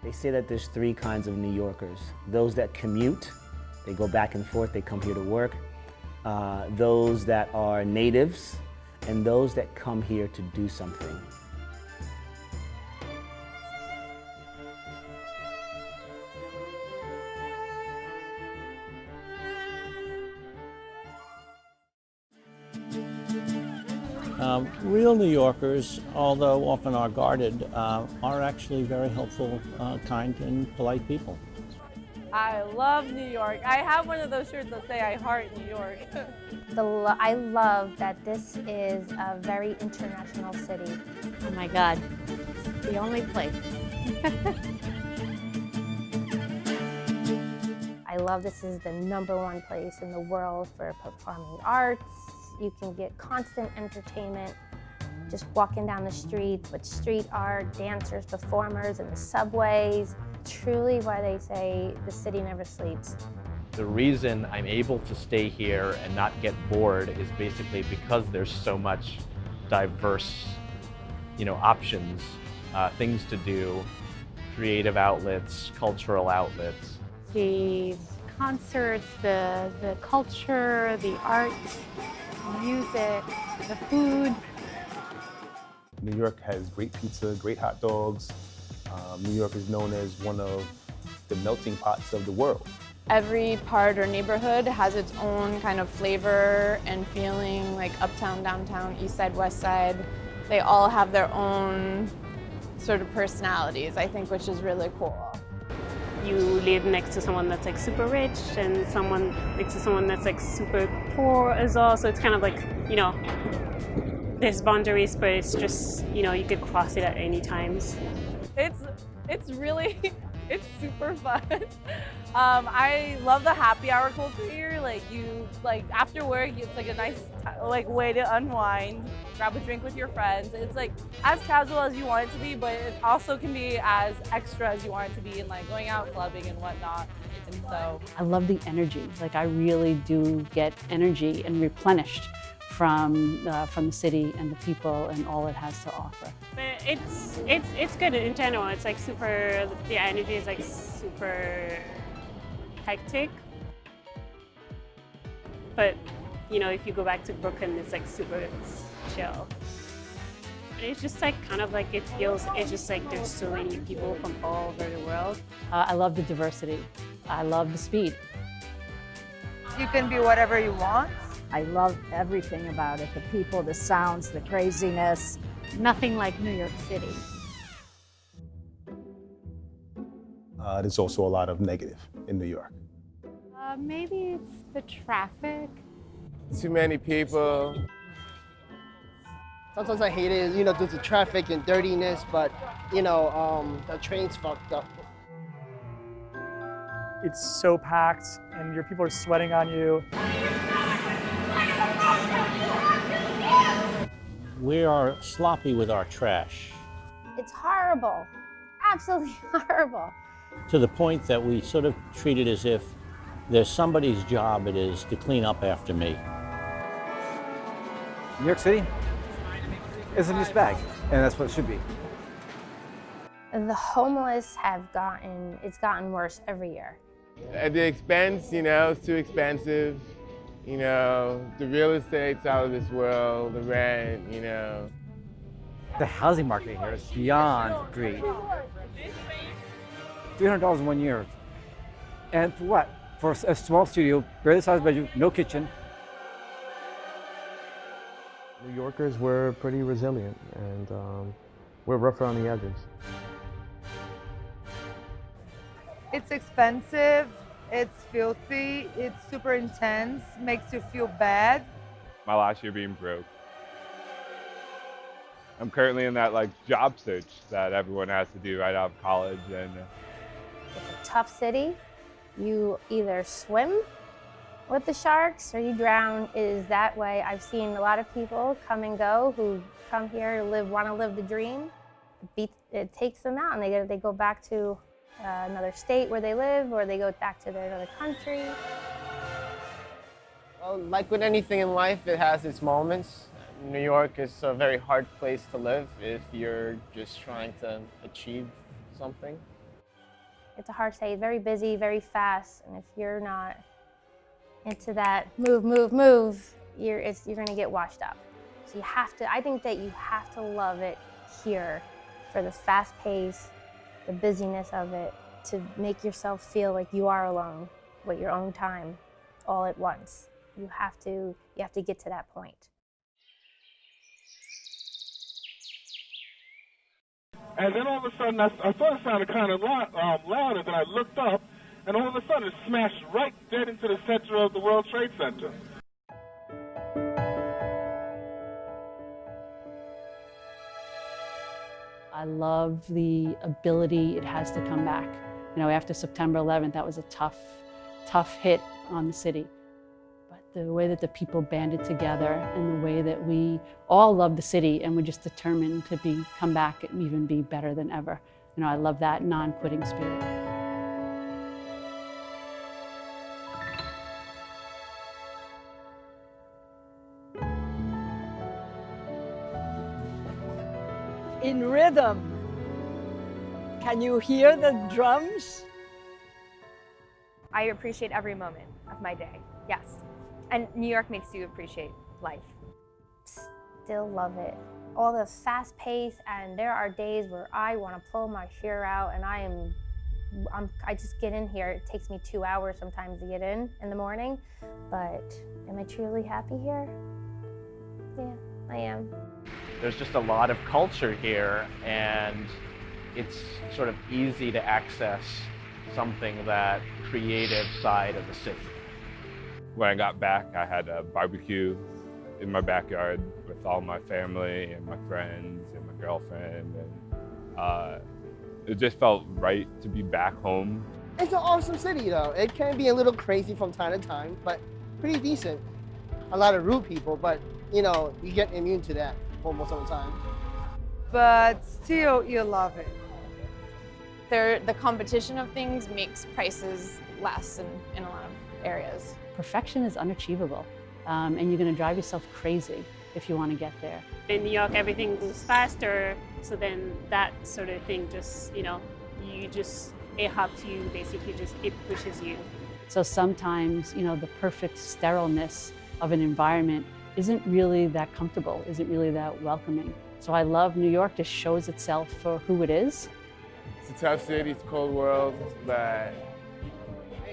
They say that there's three kinds of New Yorkers. Those that commute, they go back and forth, they come here to work. Those that are natives, and those that come here to do something. Real New Yorkers, although often are guarded, are actually very helpful, kind, and polite people. I love New York. I have one of those shirts that say I heart New York. I love that this is a very international city. Oh my God, it's the only place. I love this is the #1 place in the world for performing arts. You can get constant entertainment just walking down the streets with street art, dancers, performers in the subways. Truly why they say the city never sleeps. The reason I'm able to stay here and not get bored is basically because there's so much diverse, options, things to do, creative outlets, cultural outlets. The concerts, the culture, the art, music, the food. New York has great pizza, great hot dogs. New York is known as one of the melting pots of the world. Every part or neighborhood has its own kind of flavor and feeling, like uptown, downtown, east side, west side. They all have their own sort of personalities, I think, which is really cool. You live next to someone that's like super rich and someone next to someone that's like super poor as well. So it's kind of like, there's boundaries, but it's just, you could cross it at any times. It's really, it's super fun. I love the happy hour culture here. Like after work, it's like a nice way to unwind, grab a drink with your friends. It's like as casual as you want it to be, but it also can be as extra as you want it to be, and like going out clubbing and whatnot. And so I love the energy. Like I really do get energy and replenished from the city and the people and all it has to offer. But it's good in general. It's like super. The energy is like super hectic. But if you go back to Brooklyn, it's like super chill. It's just like kind of like it's just like there's so many people from all over the world. I love the diversity. I love the speed. You can be whatever you want. I love everything about it, the people, the sounds, the craziness. Nothing like New York City. There's also a lot of negative in New York. Maybe it's the traffic. Too many people. Sometimes I hate it, due to traffic and dirtiness, but, the train's fucked up. It's so packed and your people are sweating on you. We are sloppy with our trash. It's horrible, absolutely horrible. To the point that we sort of treat it as if there's somebody's job it is to clean up after me. New York City is a mixed bag, and that's what it should be. The homeless it's gotten worse every year. At the expense, it's too expensive. The real estate's out of this world, the rent, The housing market here is beyond great. $300 in 1 year. And for what? For a small studio, barely sized bedroom, no kitchen. New Yorkers, we're pretty resilient and we're rougher on the edges. It's expensive, it's filthy, it's super intense, makes you feel bad. My last year being broke. I'm currently in that job search that everyone has to do right out of college, and It's a tough city. You either swim with the sharks or you drown. It is that way. I've seen a lot of people come and go who come here to want to live the dream. It takes them out and they go back to another state where they live, or they go back to another country. Well, like with anything in life, it has its moments. New York is a very hard place to live if you're just trying to achieve something. it's hard to say. It's very busy, very fast, and if you're not into that move, you're going to get washed up. So you have to, I think that you have to love it here for the fast pace, the busyness of it, to make yourself feel like you are alone with your own time all at once. You have to get to that point. And then all of a sudden, I thought it sounded kind of loud, and then I looked up, and all of a sudden it smashed right dead into the center of the World Trade Center. I love the ability it has to come back. You know, after September 11th, that was a tough hit on the city. But the way that the people banded together and the way that we all love the city and we're just determined to come back and even be better than ever. You know, I love that non-quitting spirit. In rhythm. Can you hear the drums? I appreciate every moment of my day, yes. And New York makes you appreciate life. Still love it. All the fast pace, and there are days where I want to pull my hair out and I just get in here. It takes me 2 hours sometimes to get in the morning, but am I truly happy here? Yeah, I am. There's just a lot of culture here, and it's sort of easy to access something that creative side of the city. When I got back, I had a barbecue in my backyard with all my family and my friends and my girlfriend, and it just felt right to be back home. It's an awesome city though. It can be a little crazy from time to time, but pretty decent. A lot of rude people, but you know, you get immune to that almost all the time. But still, you love it. The competition of things makes prices less in a lot of areas. Perfection is unachievable, and you're going to drive yourself crazy if you want to get there. In New York, everything goes faster, so then that sort of thing just, you know, it helps you, basically it pushes you. So sometimes, you know, the perfect sterileness of an environment isn't really that comfortable, isn't really that welcoming. So I love New York just shows itself for who it is. It's a tough city, it's a cold world, but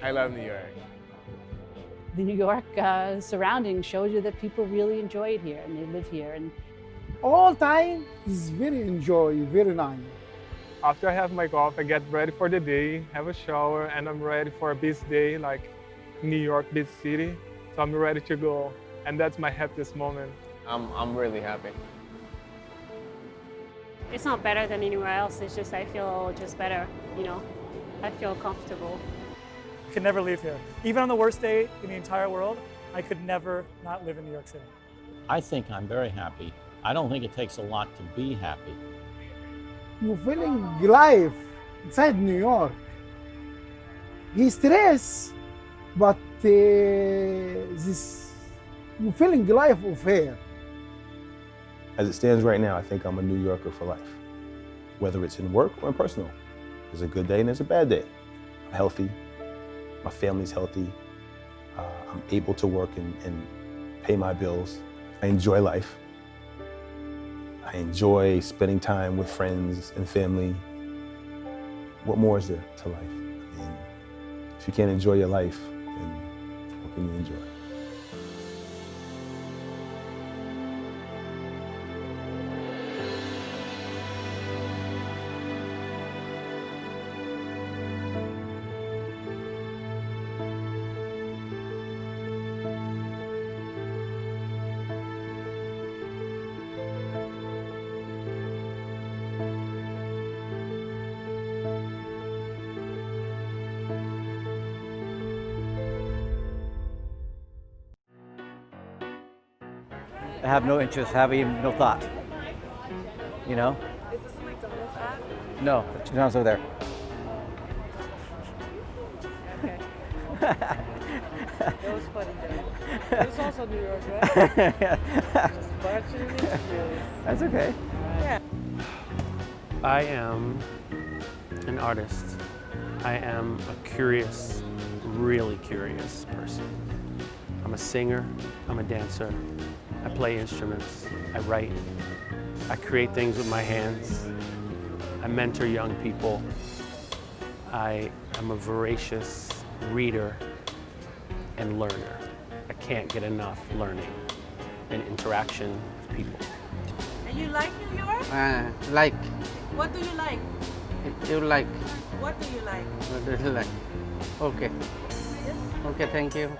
I love New York. The New York surrounding shows you that people really enjoy it here and they live here. And all time is very enjoy, very nice. After I have my golf, I get ready for the day, have a shower, and I'm ready for a busy day like New York, busy city. So I'm ready to go, and that's my happiest moment. I'm really happy. It's not better than anywhere else, it's just I feel just better, you know. I feel comfortable. I could never leave here. Even on the worst day in the entire world, I could never not live in New York City. I think I'm very happy. I don't think it takes a lot to be happy. You're feeling life inside New York. He's stressed, but you're feeling life of here. As it stands right now, I think I'm a New Yorker for life. Whether it's in work or in personal. There's a good day and there's a bad day. I'm healthy, my family's healthy, I'm able to work and pay my bills. I enjoy life. I enjoy spending time with friends and family. What more is there to life? I mean, if you can't enjoy your life, then what can you enjoy? I have no interest, have even no thought. You know? Is this a McDonald's ad? No, it's McDonald's over there. Okay. That was funny though. It's also New York, right? Just barging in. That's okay. I am an artist. I am a curious, really curious person. I'm a singer, I'm a dancer, I play instruments, I write, I create things with my hands, I mentor young people, I am a voracious reader and learner. I can't get enough learning and interaction with people. And you like New York? Like. What do you like? You like. What do you like? What do you like? Okay. Okay, thank you.